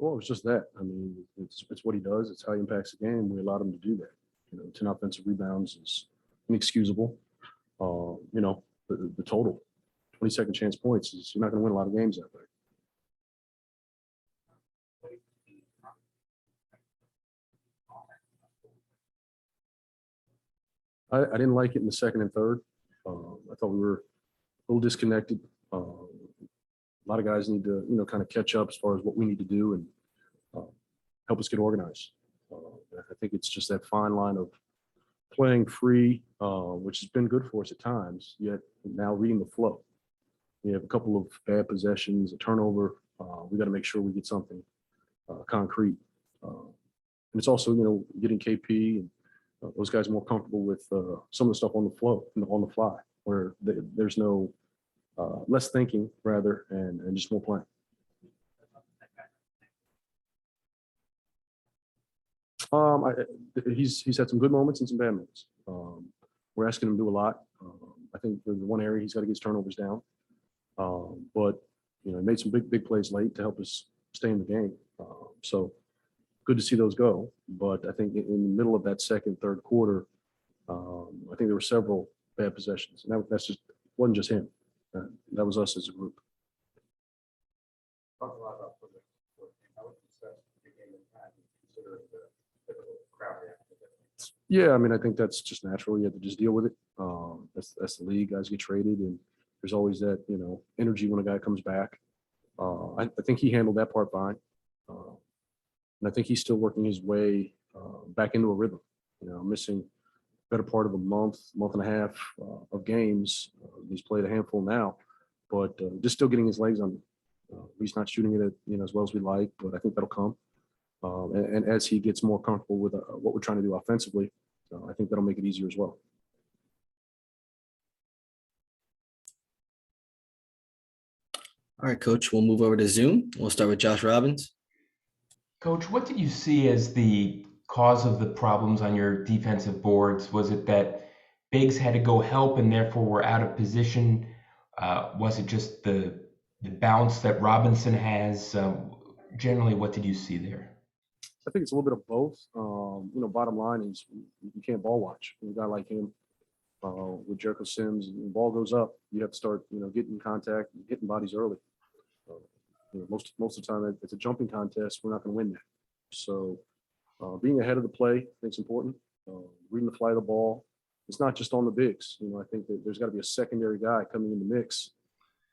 Well, it's just that. I mean, it's what he does. It's how he impacts the game. We allowed him to do that. 10 offensive rebounds is inexcusable. The total, 22nd chance points, is you're not going to win a lot of games that way. I didn't like it in the second and third. I thought we were a little disconnected. A lot of guys need to, kind of catch up as far as what we need to do and help us get organized. I think it's just that fine line of playing free, which has been good for us at times, yet now reading the flow. We have a couple of bad possessions, a turnover. We got to make sure we get something concrete. And it's also, getting KP and those guys more comfortable with some of the stuff on the flow, on the fly, where there's no less thinking rather, and just more playing. He's had some good moments and some bad moments. We're asking him to do a lot. I think the one area he's got to get his turnovers down. But he made some big plays late to help us stay in the game. So good to see those go. But I think in the middle of that second, third quarter, I think there were several bad possessions, and that's wasn't just him. That was us as a group. Talk a lot about how would you assess the game impact considering the typical crowd reaction? Yeah, I mean, I think that's just natural. You have to just deal with it. That's the league. Guys get traded, and there's always that energy when a guy comes back. I think he handled that part fine, and I think he's still working his way back into a rhythm. Missing better part of a month and a half of games. He's played a handful now, but just still getting his legs on. He's not shooting it as well as we like, but I think that'll come. And as he gets more comfortable with what we're trying to do offensively, I think that'll make it easier as well. All right, Coach, we'll move over to Zoom. We'll start with Josh Robbins. Coach, what did you see as the cause of the problems on your defensive boards? Was it that bigs had to go help and therefore were out of position? Was it just the bounce that Robinson has? Generally, what did you see there? I think it's a little bit of both. Bottom line is you can't ball watch. A guy like him with Jericho Sims, and the ball goes up, you have to start, getting contact, hitting bodies early. Most of the time, it's a jumping contest. We're not going to win that. So being ahead of the play, I think is important. Reading the flight of the ball. It's not just on the bigs. I think that there's got to be a secondary guy coming in the mix.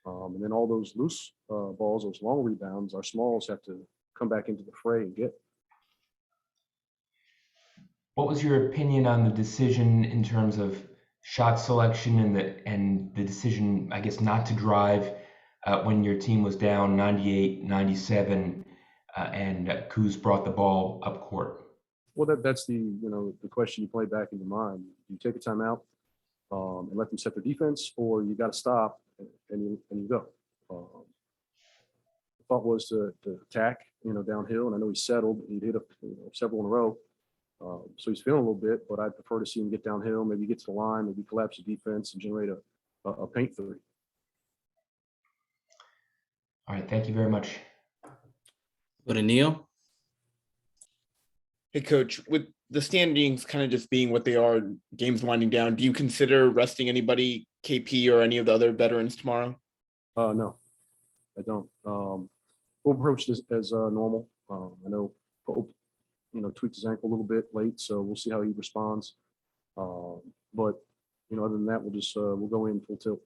And then all those loose balls, those long rebounds, our smalls have to come back into the fray and get. What was your opinion on the decision in terms of shot selection and the decision, I guess, not to drive when your team was down 98-97 and Kuz brought the ball up court? Well, that's the question you play back in your mind. You take a timeout and let them set their defense, or you got to stop and you go. The thought was to attack, downhill, and I know he settled. He'd hit several in a row. So he's feeling a little bit, but I'd prefer to see him get downhill, maybe get to the line, maybe collapse the defense and generate a paint three. All right, thank you very much. Go to Neil. Hey, Coach, with the standings kind of just being what they are, games winding down, do you consider resting anybody, KP or any of the other veterans tomorrow? No, I don't. We'll approach this as normal. I know Pope, tweaked his ankle a little bit late, so we'll see how he responds. But other than that, we'll go in full tilt.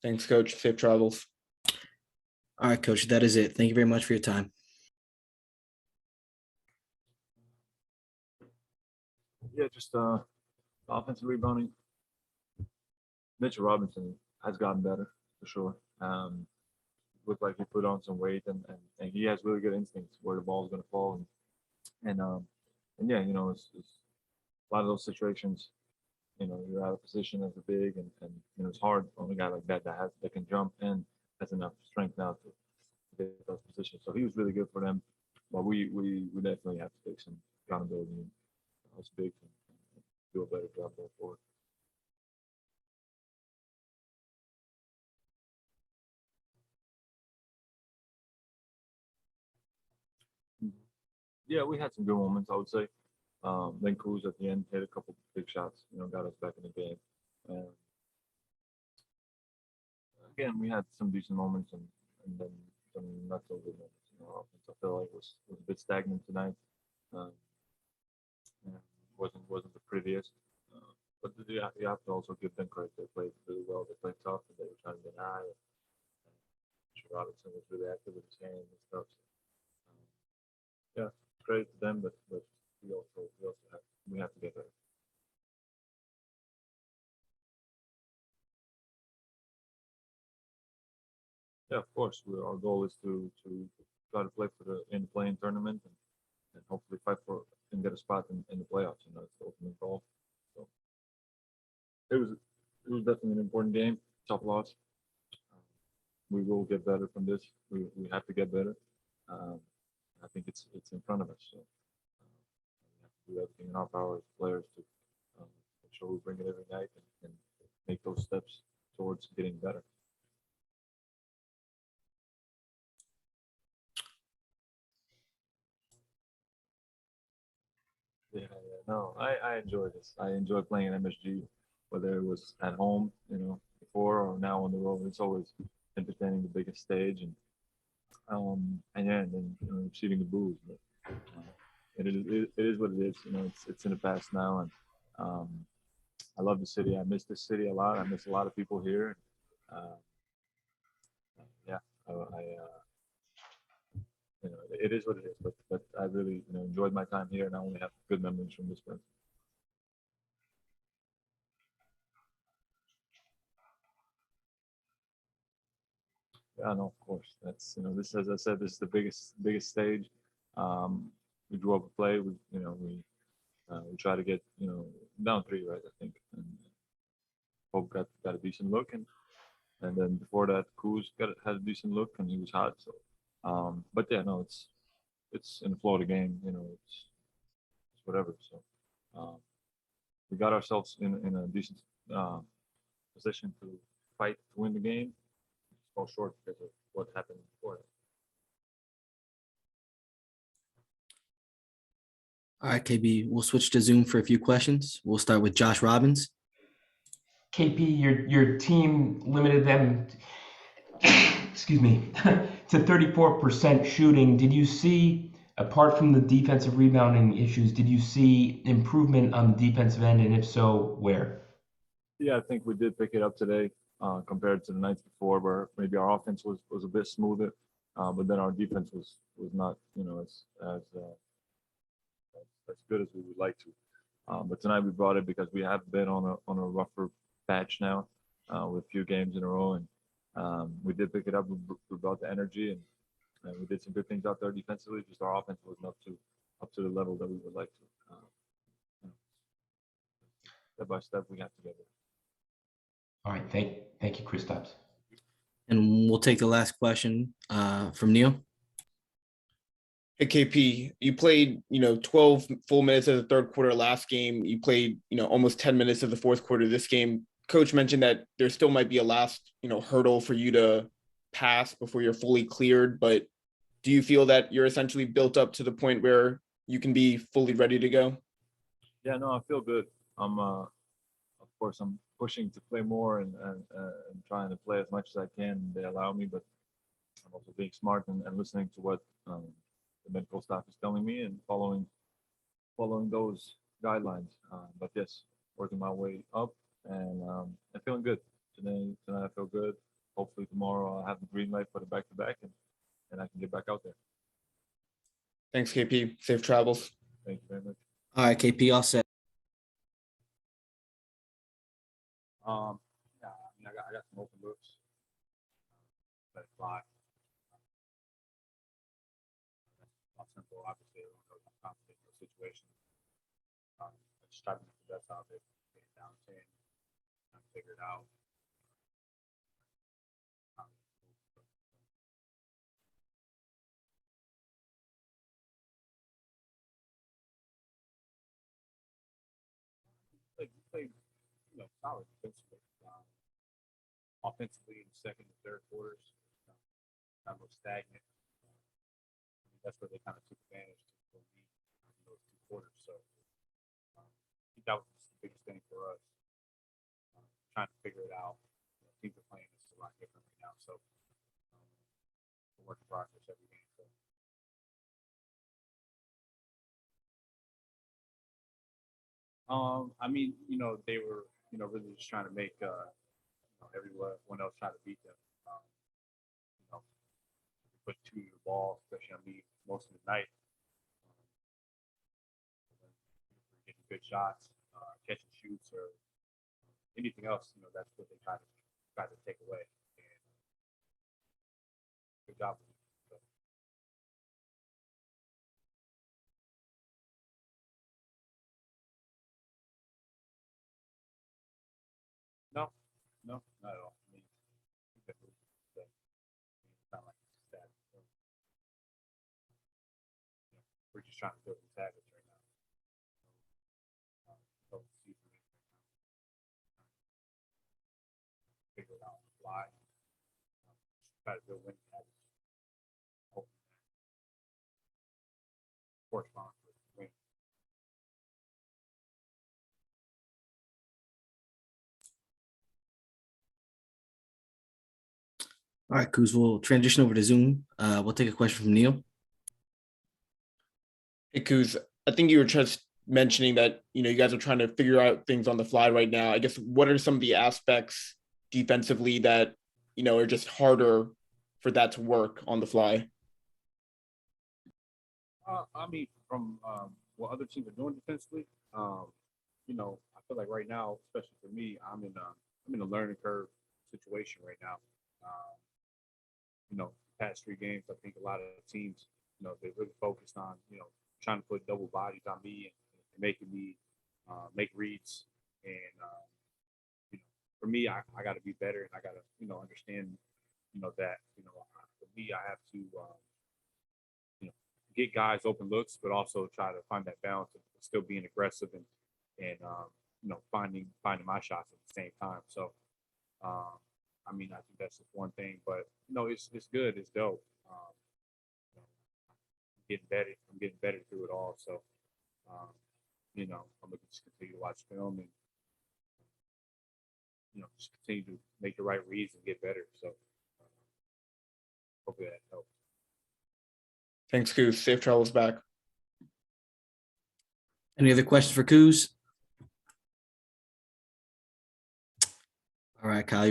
Thanks, Coach. Safe travels. All right, Coach, that is it. Thank you very much for your time. Yeah, just offensive rebounding. Mitchell Robinson has gotten better for sure. Looked like he put on some weight, and he has really good instincts where the ball is going to fall, and yeah, it's a lot of those situations. You're out of position as a big, and it's hard on a guy like that that can jump and has enough strength now to get those positions. So he was really good for them, but we definitely have to take some accountability and us big and do a better job going forward. Yeah, we had some good moments, I would say. Then Kuz at the end hit a couple big shots, got us back in the game. And again, we had some decent moments and then some not so good moments. Offense, I feel like was a bit stagnant tonight. Um, and wasn't the prettiest. But you have to also give them credit. They played really well. They played tough, and they were trying to get high. And Robinson was really active with his hands and stuff. So, yeah, credit to them, but we have to get better. Yeah, of course. Our goal is to try to play in the playing tournament and hopefully fight for and get a spot in the playoffs. It's the ultimate goal. So it was definitely an important game. Tough loss. We will get better from this. We have to get better. Um, I think it's in front of us. So we have to do everything in our power as players to make sure we bring it every night and make those steps towards getting better. Yeah, no, I enjoy this. I enjoy playing at MSG, whether it was at home, before or now on the road. It's always entertaining, the biggest stage, and yeah, and then receiving the booze. But it is what it is. It's in the past now, and um, I love the city. I miss this city a lot. I miss a lot of people here. Uh, yeah, it is what it is. But I really enjoyed my time here, and I only have good memories from this place. Yeah, no, of course. That's this, as I said, this is the biggest stage. We grew up to play. We try to get down three, right? I think, and Pope got a decent look, and then before that, Kuz had a decent look, and he was hot. So, but yeah, no, it's in the flow of the game. It's whatever. So, um, we got ourselves in a decent uh, position to fight to win the game. It's fall short because of what happened before that. All right, KB, we'll switch to Zoom for a few questions. We'll start with Josh Robbins. KP, your team limited them, excuse me, to 34% shooting. Did you see, apart from the defensive rebounding issues, did you see improvement on the defensive end, and if so, where? Yeah, I think we did pick it up today compared to the nights before, where maybe our offense was a bit smoother, but then our defense was not as good as we would like to. But tonight we brought it because we have been on a rougher patch now with a few games in a row, and we did pick it up. We brought the energy and we did some good things out there defensively. Just our offense wasn't up to the level that we would like to. Step by step, we have to get there. All right, thank you, Kristaps. And we'll take the last question from Neil. Hey, KP, you played, 12 full minutes of the third quarter last game. You played, almost 10 minutes of the fourth quarter this game. Coach mentioned that there still might be a last, hurdle for you to pass before you're fully cleared. But do you feel that you're essentially built up to the point where you can be fully ready to go? Yeah, no, I feel good. Of course, I'm pushing to play more and trying to play as much as I can. They allow me, but I'm also being smart and listening to what the medical staff is telling me and following those guidelines. But yes, working my way up and I'm feeling good tonight. I feel good. Hopefully tomorrow I'll have the green light for the back-to-back and I can get back out there. Thanks, KP. Safe travels. Thank you very much. All right, KP, all set. Yeah, I got some open looks. Let it fly. That's simple. Obviously, everyone knows I'm confident in the situation. I just try to make the best out of it. Get it down 10. And figure it out. Played, solid defensively. Offensively in the second and third quarters, kind of stagnant. That's where they kind of took advantage for me. those 2 quarters. So I think that was the biggest thing for us, trying to figure it out. Teams are playing this a lot different right now, so we're work in progress every game. So. I mean, they were, really just trying to make, everyone else try to beat them. Put 2 to the ball, especially on me most of the night. Getting good shots, catch and shoots, or anything else, that's what they try to take away. And good job. So. No, not at all. I mean, it's not like it's that. We're just trying to build these habits right now. Figure it out on the fly. Try to build winning habits. Hope that corresponds with win. All right, Kuz, we'll transition over to Zoom. We'll take a question from Neil. Hey, Kuz, I think you were just mentioning that, you guys are trying to figure out things on the fly right now. I guess, what are some of the aspects defensively that, are just harder for that to work on the fly? I mean, from what other teams are doing defensively, I feel like right now, especially for me, I'm in a learning curve situation right now. Past 3 games, I think a lot of teams, they really focused on, trying to put double bodies on me and making me make reads. And for me, I got to be better, and I got to, understand, that, for me, I have to, get guys open looks, but also try to find that balance of still being aggressive and finding my shots at the same time. So, I mean, I think that's just one thing, but it's good. It's dope. I'm getting better through it all. So, I'm gonna just continue to watch film and just continue to make the right reads and get better. So, hopefully that helps. Thanks, Kuz. Safe travels back. Any other questions for Kuz? All right, Kyle.